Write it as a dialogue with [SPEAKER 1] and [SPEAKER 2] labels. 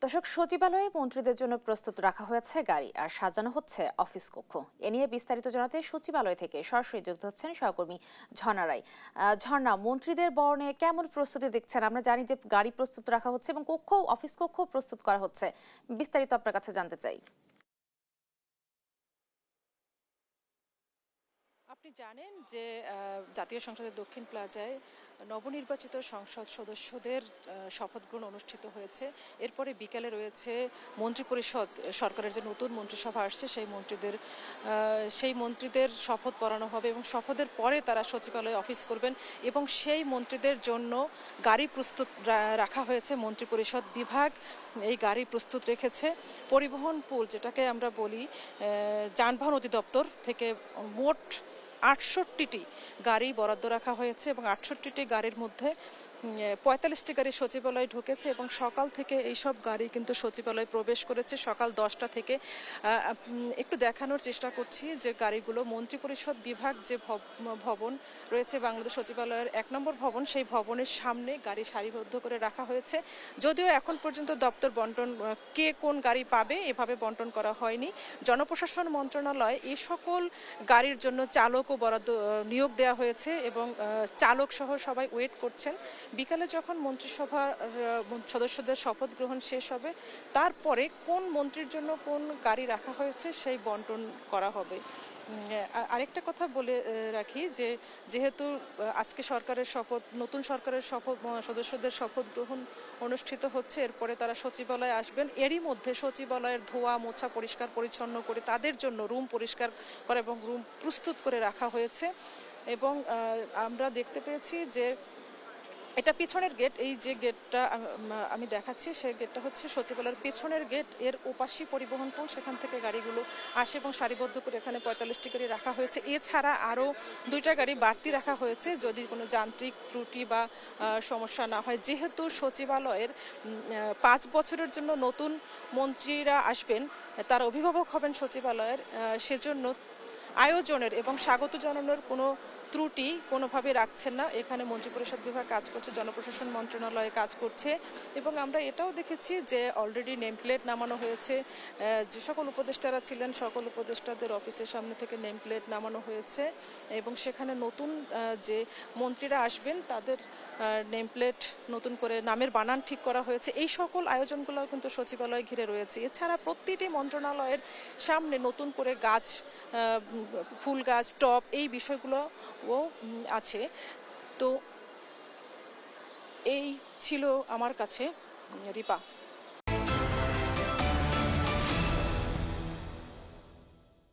[SPEAKER 1] দর্শক, সচিবালয়ে মন্ত্রীদের জন্য প্রস্তুত রাখা হয়েছে গাড়ি আর সাজানো হচ্ছে অফিস কক্ষ। এ নিয়ে বিস্তারিত জানাতে সচিবালয় থেকে সরাসরি যুক্ত হচ্ছেন সহকর্মী ঝর্ণা রায়। ঝর্ণা, মন্ত্রীদের বরণে কেমন প্রস্তুতি দেখছেন? আমরা জানি যে গাড়ি প্রস্তুত রাখা হচ্ছে এবং অফিস কক্ষ প্রস্তুত করা হচ্ছে। বিস্তারিত আপনার কাছে জানতে চাই।
[SPEAKER 2] আপনি জানেন যে জাতীয় সংসদের দক্ষিণ প্লাজায় নবনির্বাচিত সংসদ সদস্যদের শপথ গ্রহণ অনুষ্ঠিত হয়েছে। এরপরে বিকেলে রয়েছে মন্ত্রিপরিষদ, সরকারের যে নতুন মন্ত্রিসভা আসছে সেই মন্ত্রীদের শপথ পড়ানো হবে এবং শপথের পরে তারা সচিবালয়ে অফিস করবেন এবং সেই মন্ত্রীদের জন্য গাড়ি প্রস্তুত রাখা হয়েছে। মন্ত্রিপরিষদ বিভাগ এই গাড়ি প্রস্তুত রেখেছে। পরিবহন পুল, যেটাকে আমরা বলি, যানবাহন অধিদপ্তর থেকে মোট ৬৮টি গাড়ি বরাদ্দ রাখা হয়েছে এবং ৬৮টি গাড়ির মধ্যে ৪৫টি গাড়ি সচিবালয়ে ঢুকেছে এবং সকাল থেকে এইসব গাড়ি কিন্তু সচিবালয়ে প্রবেশ করেছে। সকাল ১০টা থেকে একটু দেখানোর চেষ্টা করছি যে গাড়িগুলো মন্ত্রিপরিষদ বিভাগ যে ভবন রয়েছে বাংলাদেশ সচিবালয়ের ১ নম্বর ভবন, সেই ভবনের সামনে গাড়ি সারিবদ্ধ করে রাখা হয়েছে। যদিও এখন পর্যন্ত দপ্তর বন্টন, কে কোন গাড়ি পাবে এভাবে বন্টন করা হয়নি। জনপ্রশাসন মন্ত্রণালয় এই সকল গাড়ির জন্য চালকও বরাদ্দ নিয়োগ দেওয়া হয়েছে এবং চালক সহ সবাই ওয়েট করছেন। বিকালে যখন মন্ত্রিসভার সদস্যদের শপথ গ্রহণ শেষ হবে, তারপরে কোন মন্ত্রীর জন্য কোন গাড়ি রাখা হয়েছে সেই বন্টন করা হবে। আরেকটা কথা বলে রাখি যে যেহেতু আজকে নতুন সরকারের শপথ সদস্যদের শপথ গ্রহণ অনুষ্ঠিত হচ্ছে, এরপরে তারা সচিবালয়ে আসবেন। এরই মধ্যে সচিবালয়ের ধোয়া মোছা পরিষ্কার পরিচ্ছন্ন করে তাদের জন্য রুম পরিষ্কার করা এবং রুম প্রস্তুত করে রাখা হয়েছে। এবং আমরা দেখতে পেয়েছি যে এটা পিছনের গেট। এই যে গেটটা আমি দেখাচ্ছি, সেই গেটটা হচ্ছে সচিবালয়ের পেছনের গেট। এর ওপাশে পরিবহন পুল, সেখান থেকে গাড়িগুলো আসে এবং সারিবদ্ধ করে এখানে ৪৫টি গাড়ি রাখা হয়েছে। এছাড়া আরও ২টা গাড়ি বাড়তি রাখা হয়েছে যদি কোনো যান্ত্রিক ত্রুটি বা সমস্যা না হয়। যেহেতু সচিবালয়ের ৫ বছরের জন্য নতুন মন্ত্রীরা আসবেন, তার অভিভাবক হবেন সচিবালয়ের, সেজন্য আয়োজনের এবং স্বাগত জানানোর কোনো ত্রুটি কোনোভাবে রাখছেন না। এখানে মন্ত্রিপরিষদ বিভাগ কাজ করছে, জনপ্রশাসন মন্ত্রণালয়ে কাজ করছে এবং আমরা এটাও দেখেছি যে অলরেডি নেম প্লেট নামানো হয়েছে। যে সকল উপদেষ্টারা ছিলেন সকল উপদেষ্টাদের অফিসের সামনে থেকে নেম প্লেট নামানো হয়েছে এবং সেখানে নতুন যে মন্ত্রীরা আসবেন তাদের নেম প্লেট নতুন করে নামের বানান ঠিক করা হয়েছে। এই সকল আয়োজনগুলো কিন্তু সচিবালয় ঘিরে রয়েছে। এছাড়া প্রতিটি মন্ত্রণালয়ের সামনে নতুন করে গাছ, ফুল গাছ, টব, এই বিষয়গুলোও আছে। তো এই ছিল আমার কাছে, রিপা।